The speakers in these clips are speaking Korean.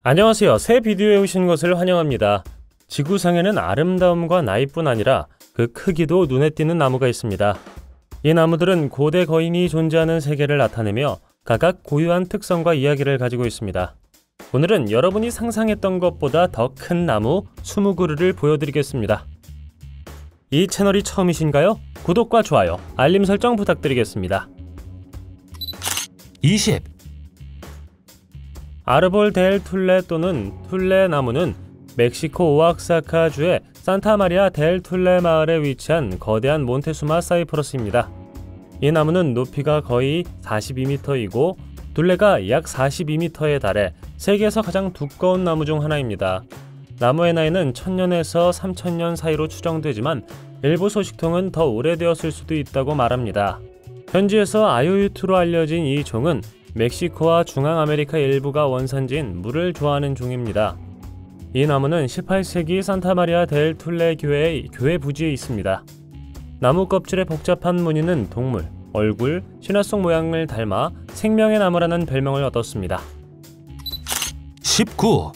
안녕하세요. 새 비디오에 오신 것을 환영합니다. 지구상에는 아름다움과 나이뿐 아니라 그 크기도 눈에 띄는 나무가 있습니다. 이 나무들은 고대 거인이 존재하는 세계를 나타내며 각각 고유한 특성과 이야기를 가지고 있습니다. 오늘은 여러분이 상상했던 것보다 더 큰 나무 20그루를 보여드리겠습니다. 이 채널이 처음이신가요? 구독과 좋아요, 알림 설정 부탁드리겠습니다. 20. 아르볼 델 툴레 또는 툴레 나무는 멕시코 오아사카주의 산타마리아 델 툴레 마을에 위치한 거대한 몬테수마 사이퍼러스입니다. 이 나무는 높이가 거의 42m이고 둘레가 약 42m에 달해 세계에서 가장 두꺼운 나무 중 하나입니다. 나무의 나이는 1000년에서 3000년 사이로 추정되지만 일부 소식통은 더 오래되었을 수도 있다고 말합니다. 현지에서 아요유트로 알려진 이 종은 멕시코와 중앙아메리카 일부가 원산지인 물을 좋아하는 종입니다. 이 나무는 18세기 산타마리아 델 툴레 교회의 교회 부지에 있습니다. 나무 껍질의 복잡한 무늬는 동물, 얼굴, 신화 속 모양을 닮아 생명의 나무라는 별명을 얻었습니다. 19.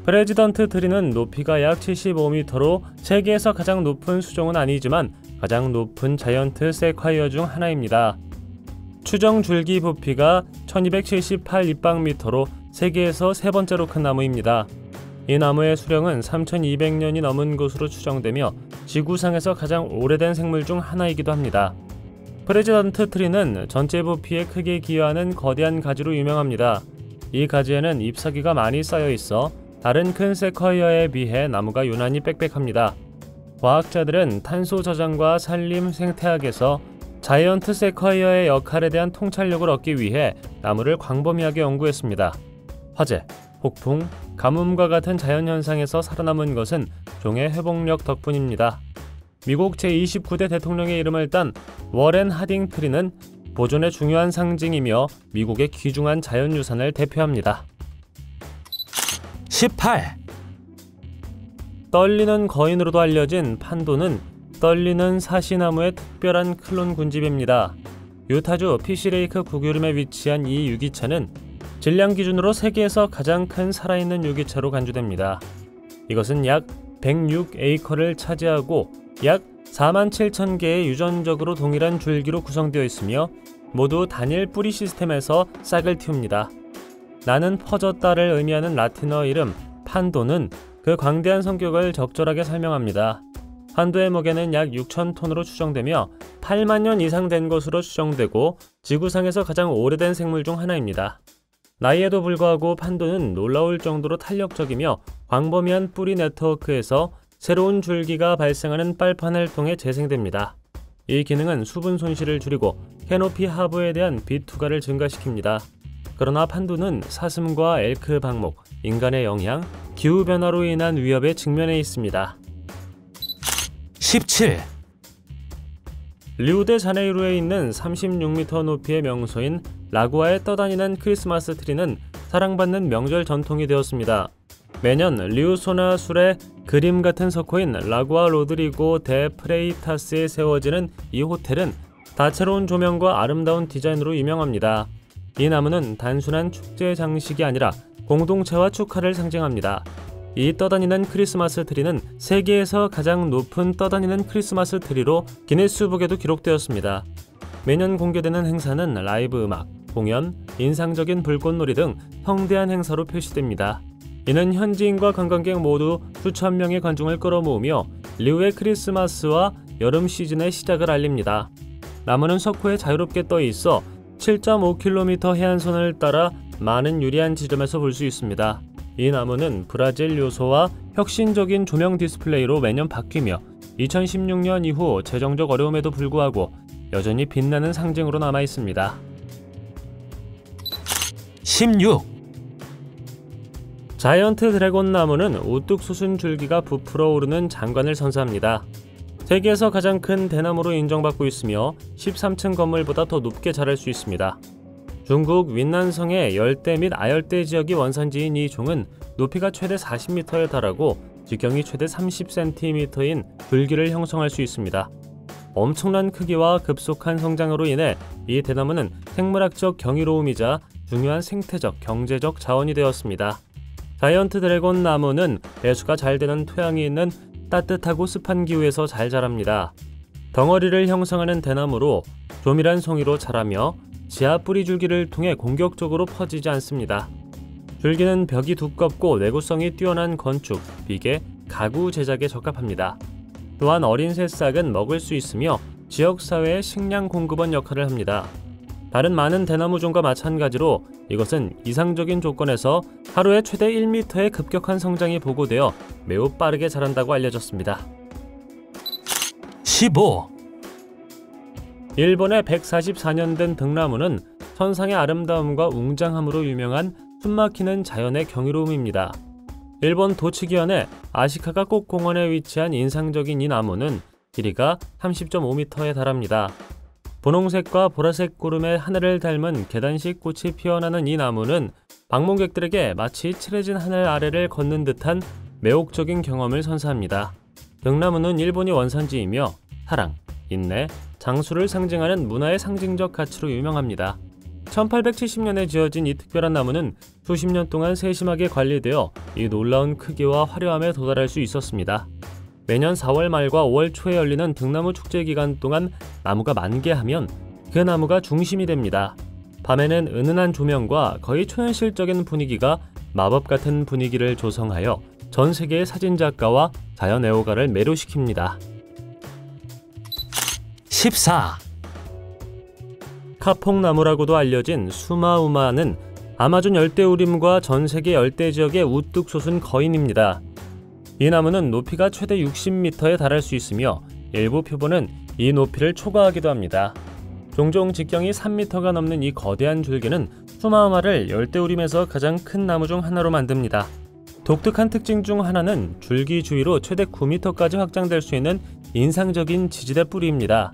프레지던트 트리는 높이가 약 75m로 세계에서 가장 높은 수종은 아니지만 가장 높은 자이언트 세콰이어 중 하나입니다. 추정 줄기 부피가 1278 입방미터로 세계에서 세 번째로 큰 나무입니다. 이 나무의 수령은 3200년이 넘은 것으로 추정되며 지구상에서 가장 오래된 생물 중 하나이기도 합니다. 프레지던트 트리는 전체 부피에 크게 기여하는 거대한 가지로 유명합니다. 이 가지에는 잎사귀가 많이 쌓여 있어 다른 큰 세콰이어에 비해 나무가 유난히 빽빽합니다. 과학자들은 탄소 저장과 산림 생태학에서 자이언트 세콰이어의 역할에 대한 통찰력을 얻기 위해 나무를 광범위하게 연구했습니다. 화재, 폭풍, 가뭄과 같은 자연현상에서 살아남은 것은 종의 회복력 덕분입니다. 미국 제29대 대통령의 이름을 딴 워렌 하딩 트리는 보존의 중요한 상징이며 미국의 귀중한 자연유산을 대표합니다. 18. 떨리는 거인으로도 알려진 판도는 떨리는 사시나무의 특별한 클론 군집입니다. 유타주 피시레이크 북유림에 위치한 이 유기차는 질량 기준으로 세계에서 가장 큰 살아있는 유기차로 간주됩니다. 이것은 약 106에이커를 차지하고 약 47,000개의 유전적으로 동일한 줄기로 구성되어 있으며 모두 단일 뿌리 시스템에서 싹을 틔웁니다. 나는 퍼졌다를 의미하는 라틴어 이름 판도는 그 광대한 성격을 적절하게 설명합니다. 판도의 무게는 약 6000톤으로 추정되며 8만 년 이상 된 것으로 추정되고 지구상에서 가장 오래된 생물 중 하나입니다. 나이에도 불구하고 판도는 놀라울 정도로 탄력적이며 광범위한 뿌리 네트워크에서 새로운 줄기가 발생하는 빨판을 통해 재생됩니다. 이 기능은 수분 손실을 줄이고 캐노피 하부에 대한 빛 투과를 증가시킵니다. 그러나 판도는 사슴과 엘크 방목, 인간의 영향, 기후변화로 인한 위협에 직면해 있습니다. 17. 리우데자네이루에 있는 36m 높이의 명소인 라구아에 떠다니는 크리스마스 트리는 사랑받는 명절 전통이 되었습니다. 매년 리우소나 술의 그림 같은 석호인 라구아 로드리고 데 프레이타스에 세워지는 이 호텔은 다채로운 조명과 아름다운 디자인으로 유명합니다. 이 나무는 단순한 축제 장식이 아니라 공동체와 축하를 상징합니다. 이 떠다니는 크리스마스 트리는 세계에서 가장 높은 떠다니는 크리스마스 트리로 기네스북에도 기록되었습니다. 매년 공개되는 행사는 라이브 음악, 공연, 인상적인 불꽃놀이 등 성대한 행사로 표시됩니다. 이는 현지인과 관광객 모두 수천 명의 관중을 끌어모으며 리우의 크리스마스와 여름 시즌의 시작을 알립니다. 나무는 석호에 자유롭게 떠 있어 7.5km 해안선을 따라 많은 유리한 지점에서 볼 수 있습니다. 이 나무는 브라질 요소와 혁신적인 조명 디스플레이로 매년 바뀌며 2016년 이후 재정적 어려움에도 불구하고 여전히 빛나는 상징으로 남아 있습니다. 16. 자이언트 드래곤 나무는 우뚝 솟은 줄기가 부풀어 오르는 장관을 선사합니다. 세계에서 가장 큰 대나무로 인정받고 있으며 13층 건물보다 더 높게 자랄 수 있습니다. 중국 윈난성의 열대 및 아열대 지역이 원산지인 이 종은 높이가 최대 40m에 달하고 직경이 최대 30cm인 줄기를 형성할 수 있습니다. 엄청난 크기와 급속한 성장으로 인해 이 대나무는 생물학적 경이로움이자 중요한 생태적, 경제적 자원이 되었습니다. 자이언트 드래곤 나무는 배수가 잘 되는 토양이 있는 따뜻하고 습한 기후에서 잘 자랍니다. 덩어리를 형성하는 대나무로 조밀한 송이로 자라며 지하 뿌리 줄기를 통해 공격적으로 퍼지지 않습니다. 줄기는 벽이 두껍고 내구성이 뛰어난 건축, 비계, 가구 제작에 적합합니다. 또한 어린 새싹은 먹을 수 있으며 지역사회의 식량 공급원 역할을 합니다. 다른 많은 대나무종과 마찬가지로 이것은 이상적인 조건에서 하루에 최대 1m의 급격한 성장이 보고되어 매우 빠르게 자란다고 알려졌습니다. 15. 일본의 144년 된 등나무는 천상의 아름다움과 웅장함으로 유명한 숨막히는 자연의 경이로움입니다. 일본 도치기현의 아시카가 꽃공원에 위치한 인상적인 이 나무는 길이가 30.5m에 달합니다. 분홍색과 보라색 구름의 하늘을 닮은 계단식 꽃이 피어나는 이 나무는 방문객들에게 마치 칠해진 하늘 아래를 걷는 듯한 매혹적인 경험을 선사합니다. 등나무는 일본이 원산지이며 사랑, 인내, 장수를 상징하는 문화의 상징적 가치로 유명합니다. 1870년에 지어진 이 특별한 나무는 수십 년 동안 세심하게 관리되어 이 놀라운 크기와 화려함에 도달할 수 있었습니다. 매년 4월 말과 5월 초에 열리는 등나무 축제 기간 동안 나무가 만개하면 그 나무가 중심이 됩니다. 밤에는 은은한 조명과 거의 초현실적인 분위기가 마법 같은 분위기를 조성하여 전 세계의 사진작가와 자연 애호가를 매료시킵니다. 14. 카폭나무라고도 알려진 수마우마는 아마존 열대우림과 전 세계 열대 지역의 우뚝 솟은 거인입니다. 이 나무는 높이가 최대 60m에 달할 수 있으며 일부 표본은 이 높이를 초과하기도 합니다. 종종 직경이 3m가 넘는 이 거대한 줄기는 수마우마를 열대우림에서 가장 큰 나무 중 하나로 만듭니다. 독특한 특징 중 하나는 줄기 주위로 최대 9m까지 확장될 수 있는 인상적인 지지대 뿌리입니다.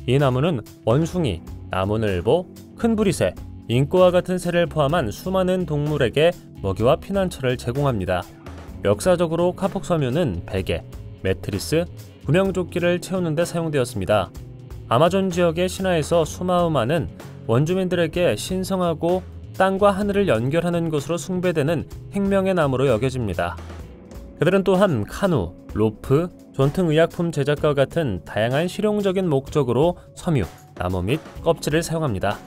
이 나무는 원숭이, 나무늘보, 큰 부리새, 인꼬와 같은 새를 포함한 수많은 동물에게 먹이와 피난처를 제공합니다. 역사적으로 카폭섬유는 베개, 매트리스, 구명조끼를 채우는 데 사용되었습니다. 아마존 지역의 신화에서 수마우마는 원주민들에게 신성하고 땅과 하늘을 연결하는 것으로 숭배되는 생명의 나무로 여겨집니다. 그들은 또한 카누, 로프, 전통의약품 제작과 같은 다양한 실용적인 목적으로 섬유, 나무 및 껍질을 사용합니다.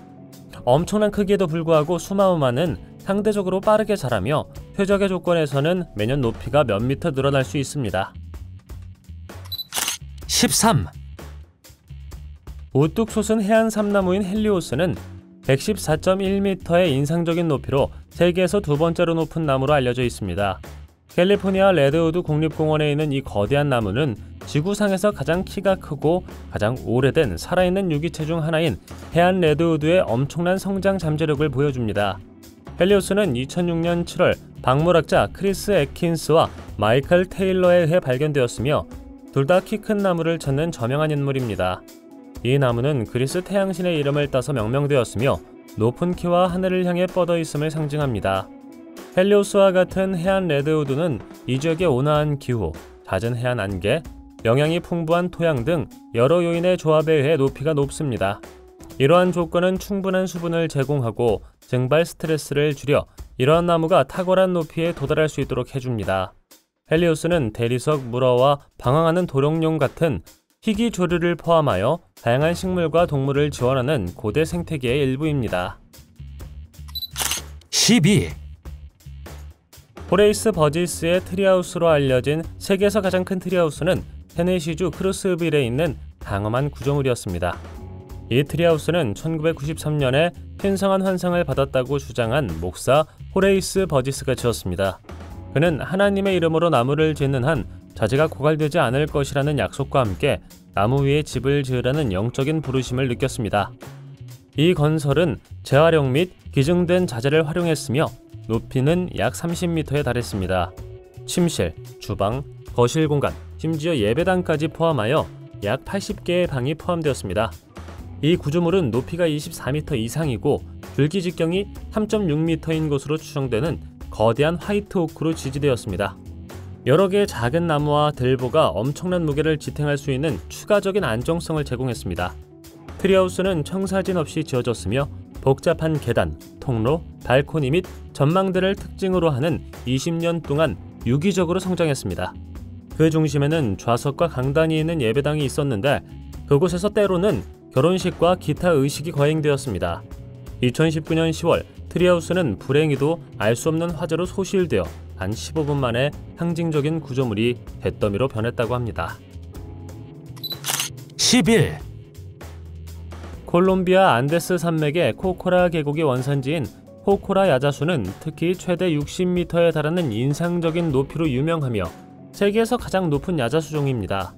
엄청난 크기에도 불구하고 수마우마는 상대적으로 빠르게 자라며 최적의 조건에서는 매년 높이가 몇 미터 늘어날 수 있습니다. 13. 우뚝 솟은 해안 삼나무인 헬리오스는 114.1m의 인상적인 높이로 세계에서 두 번째로 높은 나무로 알려져 있습니다. 캘리포니아 레드우드 국립공원에 있는 이 거대한 나무는 지구상에서 가장 키가 크고 가장 오래된 살아있는 유기체 중 하나인 해안 레드우드의 엄청난 성장 잠재력을 보여줍니다. 헬리오스는 2006년 7월 박물학자 크리스 애킨스와 마이클 테일러에 의해 발견되었으며 둘 다 키 큰 나무를 찾는 저명한 인물입니다. 이 나무는 그리스 태양신의 이름을 따서 명명되었으며 높은 키와 하늘을 향해 뻗어 있음을 상징합니다. 헬리오스와 같은 해안 레드우드는 이 지역의 온화한 기후, 잦은 해안 안개, 영양이 풍부한 토양 등 여러 요인의 조합에 의해 높이가 높습니다. 이러한 조건은 충분한 수분을 제공하고 증발 스트레스를 줄여 이러한 나무가 탁월한 높이에 도달할 수 있도록 해줍니다. 헬리오스는 대리석 물어와 방황하는 도룡뇽 같은 희귀 조류를 포함하여 다양한 식물과 동물을 지원하는 고대 생태계의 일부입니다. 12. 호레이스 버지스의 트리하우스로 알려진 세계에서 가장 큰 트리하우스는 테네시주 크루스빌에 있는 강엄한 구조물이었습니다. 이 트리하우스는 1993년에 신성한 환상을 받았다고 주장한 목사 호레이스 버지스가 지었습니다. 그는 하나님의 이름으로 나무를 짓는 한 자재가 고갈되지 않을 것이라는 약속과 함께 나무 위에 집을 지으라는 영적인 부르심을 느꼈습니다. 이 건설은 재활용 및 기증된 자재를 활용했으며 높이는 약 30m에 달했습니다. 침실, 주방, 거실 공간, 심지어 예배당까지 포함하여 약 80개의 방이 포함되었습니다. 이 구조물은 높이가 24m 이상이고 줄기 직경이 3.6m인 것으로 추정되는 거대한 화이트 오크로 지지되었습니다. 여러 개의 작은 나무와 들보가 엄청난 무게를 지탱할 수 있는 추가적인 안정성을 제공했습니다. 트리하우스는 청사진 없이 지어졌으며 복잡한 계단, 통로, 발코니 및 전망대를 특징으로 하는 20년 동안 유기적으로 성장했습니다. 그 중심에는 좌석과 강단이 있는 예배당이 있었는데 그곳에서 때로는 결혼식과 기타 의식이 거행되었습니다. 2019년 10월 트리하우스는 불행히도 알 수 없는 화재로 소실되어 단 15분 만에 상징적인 구조물이 잿더미로 변했다고 합니다. 11. 콜롬비아 안데스 산맥의 코코라 계곡의 원산지인 코코라 야자수는 특히 최대 60m에 달하는 인상적인 높이로 유명하며 세계에서 가장 높은 야자수종입니다.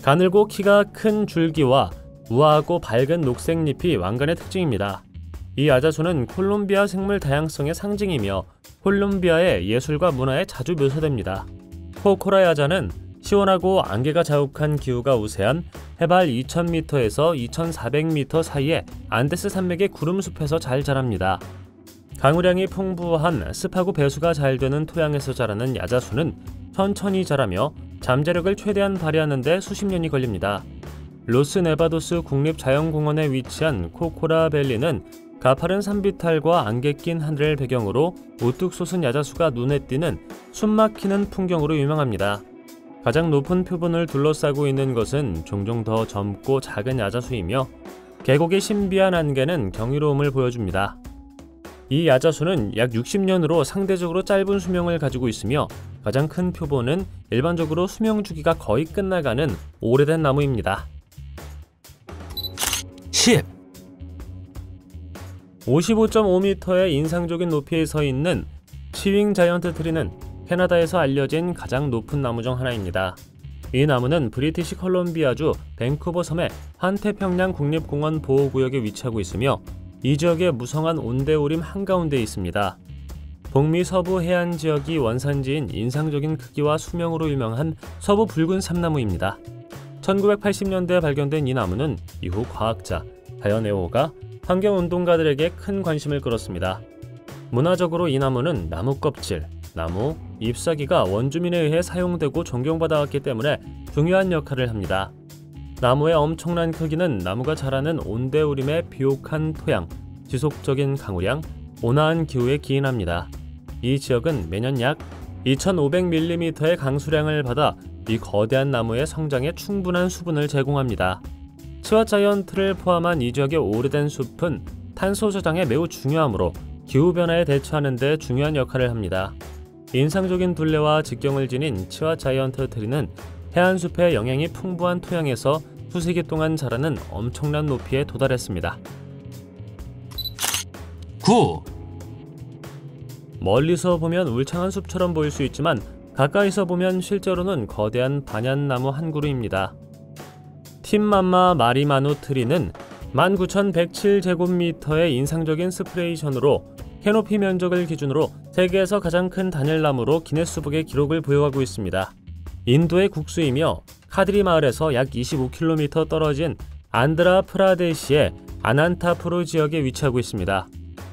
가늘고 키가 큰 줄기와 우아하고 밝은 녹색 잎이 왕관의 특징입니다. 이 야자수는 콜롬비아 생물 다양성의 상징이며 콜롬비아의 예술과 문화에 자주 묘사됩니다. 코코라 야자는 시원하고 안개가 자욱한 기후가 우세한 해발 2000m에서 2400m 사이의 안데스 산맥의 구름숲에서 잘 자랍니다. 강우량이 풍부한 습하고 배수가 잘 되는 토양에서 자라는 야자수는 천천히 자라며 잠재력을 최대한 발휘하는 데 수십 년이 걸립니다. 로스네바도스 국립자연공원에 위치한 코코라 밸리는 가파른 산비탈과 안개 낀 하늘을 배경으로 우뚝 솟은 야자수가 눈에 띄는 숨막히는 풍경으로 유명합니다. 가장 높은 표본을 둘러싸고 있는 것은 종종 더 젊고 작은 야자수이며 계곡의 신비한 안개는 경이로움을 보여줍니다. 이 야자수는 약 60년으로 상대적으로 짧은 수명을 가지고 있으며 가장 큰 표본은 일반적으로 수명 주기가 거의 끝나가는 오래된 나무입니다. 10. 55.5m의 인상적인 높이에 서 있는 치윙 자이언트 트리는 캐나다에서 알려진 가장 높은 나무 중 하나입니다. 이 나무는 브리티시 컬럼비아주 밴쿠버 섬의 환태평양 국립공원 보호구역에 위치하고 있으며 이 지역의 무성한 온대우림 한가운데에 있습니다. 북미 서부 해안 지역이 원산지인 인상적인 크기와 수명으로 유명한 서부 붉은 삼나무입니다. 1980년대에 발견된 이 나무는 이후 과학자, 자연애호가, 환경운동가들에게 큰 관심을 끌었습니다. 문화적으로 이 나무는 나무 껍질, 나무, 잎사귀가 원주민에 의해 사용되고 존경받아왔기 때문에 중요한 역할을 합니다. 나무의 엄청난 크기는 나무가 자라는 온대우림의 비옥한 토양, 지속적인 강우량, 온화한 기후에 기인합니다. 이 지역은 매년 약 2500mm의 강수량을 받아 이 거대한 나무의 성장에 충분한 수분을 제공합니다. 치와 자이언트를 포함한 이 지역의 오래된 숲은 탄소 저장에 매우 중요하므로 기후변화에 대처하는 데 중요한 역할을 합니다. 인상적인 둘레와 직경을 지닌 치와 자이언트 트리는 해안숲의 영양이 풍부한 토양에서 수세기 동안 자라는 엄청난 높이에 도달했습니다. 9. 멀리서 보면 울창한 숲처럼 보일 수 있지만 가까이서 보면 실제로는 거대한 반얀나무 한 그루입니다. 팀맘마 마리마누 트리는 19,107제곱미터의 인상적인 스프레이션으로 캐노피 면적을 기준으로 세계에서 가장 큰 단열나무로 기네스북의 기록을 보유하고 있습니다. 인도의 국수이며 카드리 마을에서 약 25km 떨어진 안드라 프라데시의 아난타푸르 지역에 위치하고 있습니다.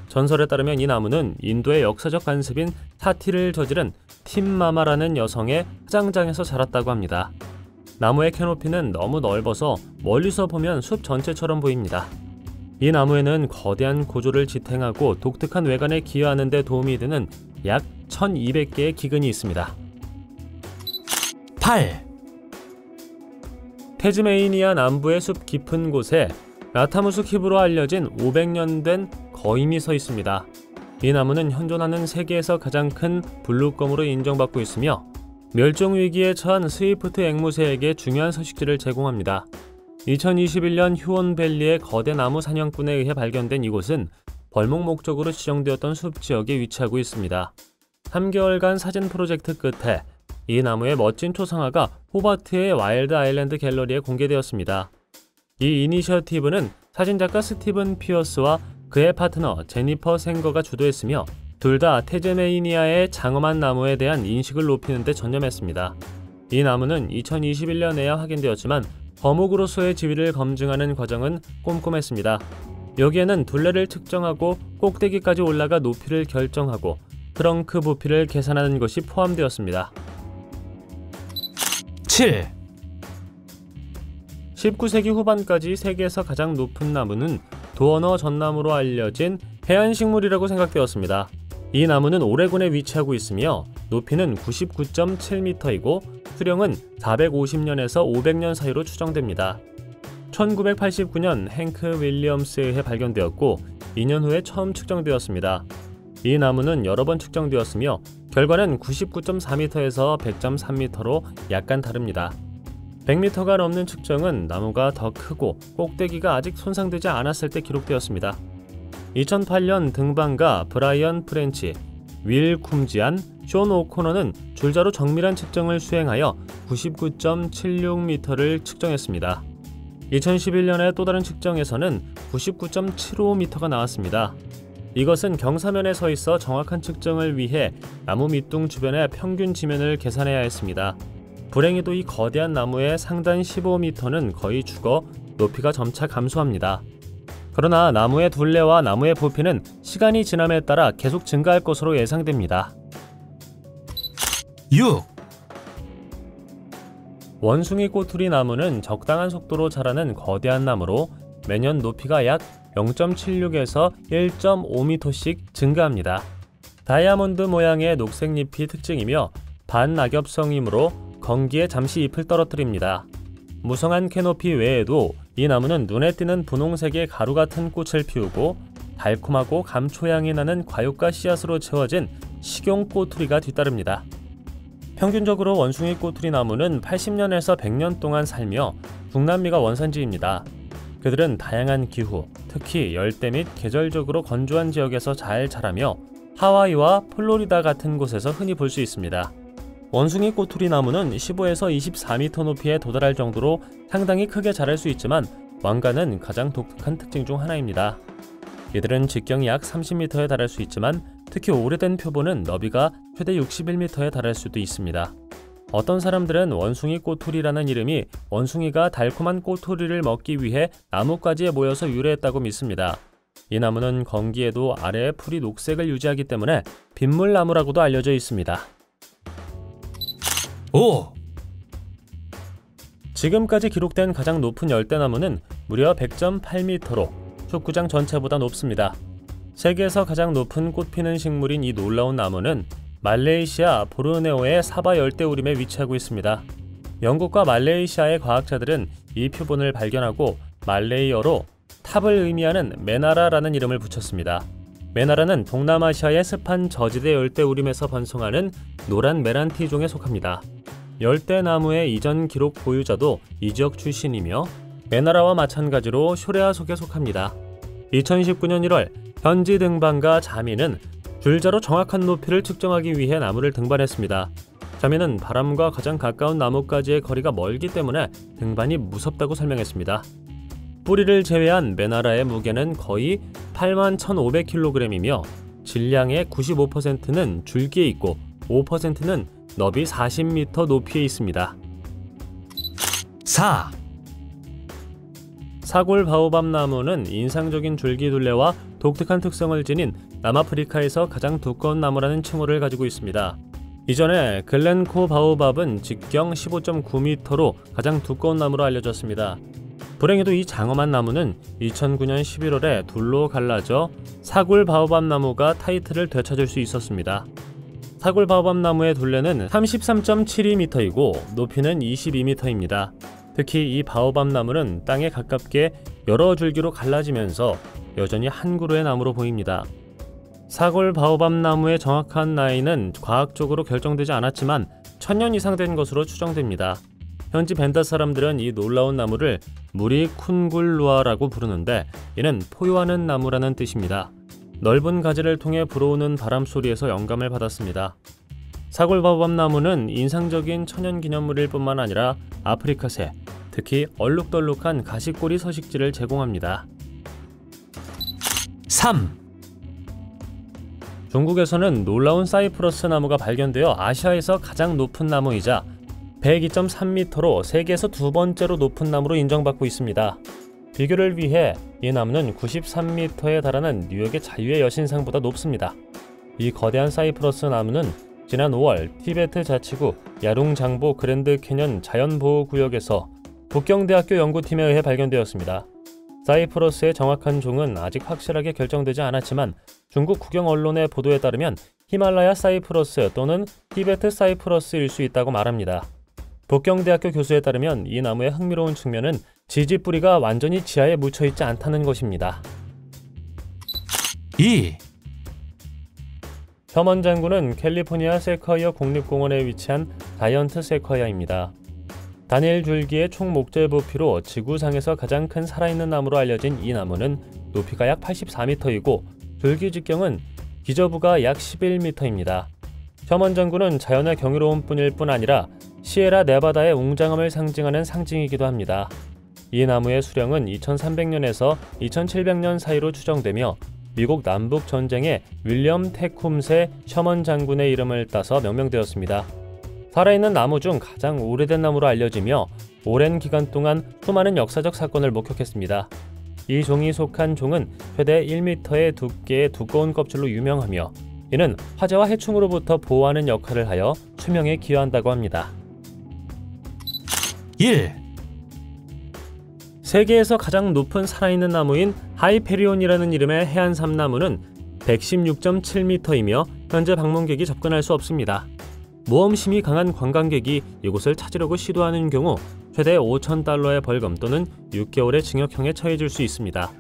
전설에 따르면 이 나무는 인도의 역사적 관습인 사티를 저지른 팀마마라는 여성의 화장장에서 자랐다고 합니다. 나무의 캐노피는 너무 넓어서 멀리서 보면 숲 전체처럼 보입니다. 이 나무에는 거대한 고조를 지탱하고 독특한 외관에 기여하는 데 도움이 되는 약 1200개의 기근이 있습니다. 8. 태즈메이니아 남부의 숲 깊은 곳에 라타무스 킵으로 알려진 500년 된 거임이 서 있습니다. 이 나무는 현존하는 세계에서 가장 큰 블루검으로 인정받고 있으며 멸종위기에 처한 스위프트 앵무새에게 중요한 서식지를 제공합니다. 2021년 휴원밸리의 거대 나무 사냥꾼에 의해 발견된 이곳은 벌목 목적으로 지정되었던 숲 지역에 위치하고 있습니다. 3개월간 사진 프로젝트 끝에 이 나무의 멋진 초상화가 호바트의 와일드 아일랜드 갤러리에 공개되었습니다. 이 이니셔티브는 사진작가 스티븐 피어스와 그의 파트너 제니퍼 생거가 주도했으며 둘 다 태즈메이니아의 장엄한 나무에 대한 인식을 높이는 데 전념했습니다. 이 나무는 2021년에야 확인되었지만 거목으로서의 지위를 검증하는 과정은 꼼꼼했습니다. 여기에는 둘레를 측정하고 꼭대기까지 올라가 높이를 결정하고 트렁크 부피를 계산하는 것이 포함되었습니다. 7. 19세기 후반까지 세계에서 가장 높은 나무는 조언어 전나무로 알려진 해안식물이라고 생각되었습니다. 이 나무는 오레곤에 위치하고 있으며 높이는 99.7m이고 수령은 450년에서 500년 사이로 추정됩니다. 1989년 행크 윌리엄스에 의해 발견되었고 2년 후에 처음 측정되었습니다. 이 나무는 여러 번 측정되었으며 결과는 99.4m에서 100.3m로 약간 다릅니다. 100m가 넘는 측정은 나무가 더 크고 꼭대기가 아직 손상되지 않았을 때 기록되었습니다. 2008년 등반가 브라이언 프렌치, 윌 쿰지안, 쇼 오코너는 줄자로 정밀한 측정을 수행하여 99.76m를 측정했습니다. 2011년에 또 다른 측정에서는 99.75m가 나왔습니다. 이것은 경사면에 서 있어 정확한 측정을 위해 나무 밑둥 주변의 평균 지면을 계산해야 했습니다. 불행히도 이 거대한 나무의 상단 15m는 거의 죽어 높이가 점차 감소합니다. 그러나 나무의 둘레와 나무의 부피는 시간이 지남에 따라 계속 증가할 것으로 예상됩니다. 6. 원숭이 꼬투리 나무는 적당한 속도로 자라는 거대한 나무로 매년 높이가 약 0.76에서 1.5m씩 증가합니다. 다이아몬드 모양의 녹색잎이 특징이며 반낙엽성이므로 건기에 잠시 잎을 떨어뜨립니다. 무성한 캐노피 외에도 이 나무는 눈에 띄는 분홍색의 가루 같은 꽃을 피우고 달콤하고 감초향이 나는 과육과 씨앗으로 채워진 식용 꼬투리가 뒤따릅니다. 평균적으로 원숭이 꼬투리 나무는 80년에서 100년 동안 살며 중남미가 원산지입니다. 그들은 다양한 기후, 특히 열대 및 계절적으로 건조한 지역에서 잘 자라며 하와이와 플로리다 같은 곳에서 흔히 볼 수 있습니다. 원숭이 꼬투리 나무는 15에서 24m 높이에 도달할 정도로 상당히 크게 자랄 수 있지만 왕가는 가장 독특한 특징 중 하나입니다. 이들은 직경이 약 30m에 달할 수 있지만 특히 오래된 표본은 너비가 최대 61m에 달할 수도 있습니다. 어떤 사람들은 원숭이 꼬투리라는 이름이 원숭이가 달콤한 꼬투리를 먹기 위해 나뭇가지에 모여서 유래했다고 믿습니다. 이 나무는 건기에도 아래의 풀이 녹색을 유지하기 때문에 빗물나무라고도 알려져 있습니다. 5. 지금까지 기록된 가장 높은 열대나무는 무려 100.8m로 축구장 전체보다 높습니다. 세계에서 가장 높은 꽃피는 식물인 이 놀라운 나무는 말레이시아 보르네오의 사바 열대우림에 위치하고 있습니다. 영국과 말레이시아의 과학자들은 이 표본을 발견하고 말레이어로 탑을 의미하는 메나라라는 이름을 붙였습니다. 메나라는 동남아시아의 습한 저지대 열대우림에서 번성하는 노란 메란티종에 속합니다. 열대나무의 이전 기록 보유자도 이 지역 출신이며 메나라와 마찬가지로 쇼레아 속에 속합니다. 2019년 1월 현지 등반가 자미는 줄자로 정확한 높이를 측정하기 위해 나무를 등반했습니다. 자미는 바람과 가장 가까운 나무까지의 거리가 멀기 때문에 등반이 무섭다고 설명했습니다. 뿌리를 제외한 메나라의 무게는 거의 81,500kg이며 질량의 95%는 줄기에 있고 5%는 너비 40m 높이에 있습니다. 4. 사골 바오밥 나무는 인상적인 줄기 둘레와 독특한 특성을 지닌 남아프리카에서 가장 두꺼운 나무라는 칭호를 가지고 있습니다. 이전에 글렌코 바오밥은 직경 15.9m로 가장 두꺼운 나무로 알려졌습니다. 불행히도 이 장엄한 나무는 2009년 11월에 둘로 갈라져 사골 바오밥 나무가 타이틀을 되찾을 수 있었습니다. 사골 바오밥 나무의 둘레는 33.72m이고 높이는 22m입니다. 특히 이 바오밥 나무는 땅에 가깝게 여러 줄기로 갈라지면서 여전히 한 그루의 나무로 보입니다. 사골 바오밥 나무의 정확한 나이는 과학적으로 결정되지 않았지만 1000년 이상 된 것으로 추정됩니다. 현지 벤다 사람들은 이 놀라운 나무를 무리 쿤굴루아라고 부르는데 이는 포효하는 나무라는 뜻입니다. 넓은 가지를 통해 불어오는 바람 소리에서 영감을 받았습니다. 사골 바오밥 나무는 인상적인 천연기념물일 뿐만 아니라 아프리카새, 특히 얼룩덜룩한 가시꼬리 서식지를 제공합니다. 3. 중국에서는 놀라운 사이프러스 나무가 발견되어 아시아에서 가장 높은 나무이자 102.3m로 세계에서 두 번째로 높은 나무로 인정받고 있습니다. 비교를 위해 이 나무는 93m에 달하는 뉴욕의 자유의 여신상보다 높습니다. 이 거대한 사이프러스 나무는 지난 5월 티베트 자치구 야룽장보 그랜드 캐년 자연보호구역에서 북경대학교 연구팀에 의해 발견되었습니다. 사이프러스의 정확한 종은 아직 확실하게 결정되지 않았지만 중국 국영 언론의 보도에 따르면 히말라야 사이프러스 또는 티베트 사이프러스일 수 있다고 말합니다. 북경대학교 교수에 따르면 이 나무의 흥미로운 측면은 지지 뿌리가 완전히 지하에 묻혀있지 않다는 것입니다. 2. 셔먼 장군은 캘리포니아 세쿼이어 국립공원에 위치한 자이언트 세쿼이어입니다. 다니엘 줄기의 총 목재 부피로 지구상에서 가장 큰 살아있는 나무로 알려진 이 나무는 높이가 약 84m이고 줄기 직경은 기저부가 약 11m입니다. 셔먼 장군은 자연의 경이로운 뿐일 뿐 아니라 시에라 네바다의 웅장함을 상징하는 상징이기도 합니다. 이 나무의 수령은 2300년에서 2700년 사이로 추정되며 미국 남북 전쟁에 윌리엄 테쿰세 셔먼 장군의 이름을 따서 명명되었습니다. 살아있는 나무 중 가장 오래된 나무로 알려지며 오랜 기간 동안 수많은 역사적 사건을 목격했습니다. 이 종이 속한 종은 최대 1m의 두께의 두꺼운 껍질로 유명하며 이는 화재와 해충으로부터 보호하는 역할을 하여 수명에 기여한다고 합니다. 1. 세계에서 가장 높은 살아있는 나무인 하이페리온이라는 이름의 해안삼나무는 116.7m이며 현재 방문객이 접근할 수 없습니다. 모험심이 강한 관광객이 이곳을 찾으려고 시도하는 경우 최대 $5,000의 벌금 또는 6개월의 징역형에 처해질 수 있습니다.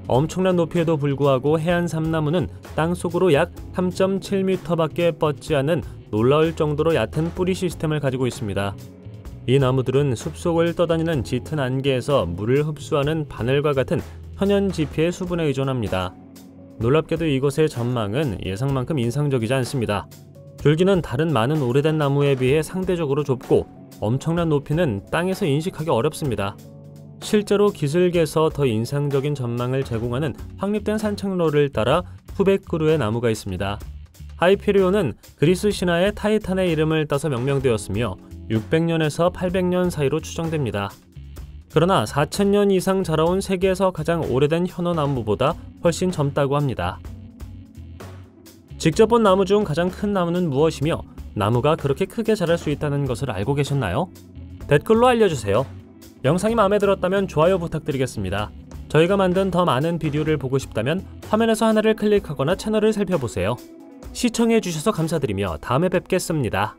엄청난 높이에도 불구하고 해안삼나무는 땅속으로 약 3.7m밖에 뻗지 않은 놀라울 정도로 얕은 뿌리 시스템을 가지고 있습니다. 이 나무들은 숲속을 떠다니는 짙은 안개에서 물을 흡수하는 바늘과 같은 천연지피의 수분에 의존합니다. 놀랍게도 이곳의 전망은 예상만큼 인상적이지 않습니다. 줄기는 다른 많은 오래된 나무에 비해 상대적으로 좁고 엄청난 높이는 땅에서 인식하기 어렵습니다. 실제로 기슭에서 더 인상적인 전망을 제공하는 확립된 산책로를 따라 수백 그루의 나무가 있습니다. 하이페리온은 그리스 신화의 타이탄의 이름을 따서 명명되었으며 600년에서 800년 사이로 추정됩니다. 그러나 4000년 이상 자라온 세계에서 가장 오래된 현호나무보다 훨씬 젊다고 합니다. 직접 본 나무 중 가장 큰 나무는 무엇이며 나무가 그렇게 크게 자랄 수 있다는 것을 알고 계셨나요? 댓글로 알려주세요. 영상이 마음에 들었다면 좋아요 부탁드리겠습니다. 저희가 만든 더 많은 비디오를 보고 싶다면 화면에서 하나를 클릭하거나 채널을 살펴보세요. 시청해주셔서 감사드리며 다음에 뵙겠습니다.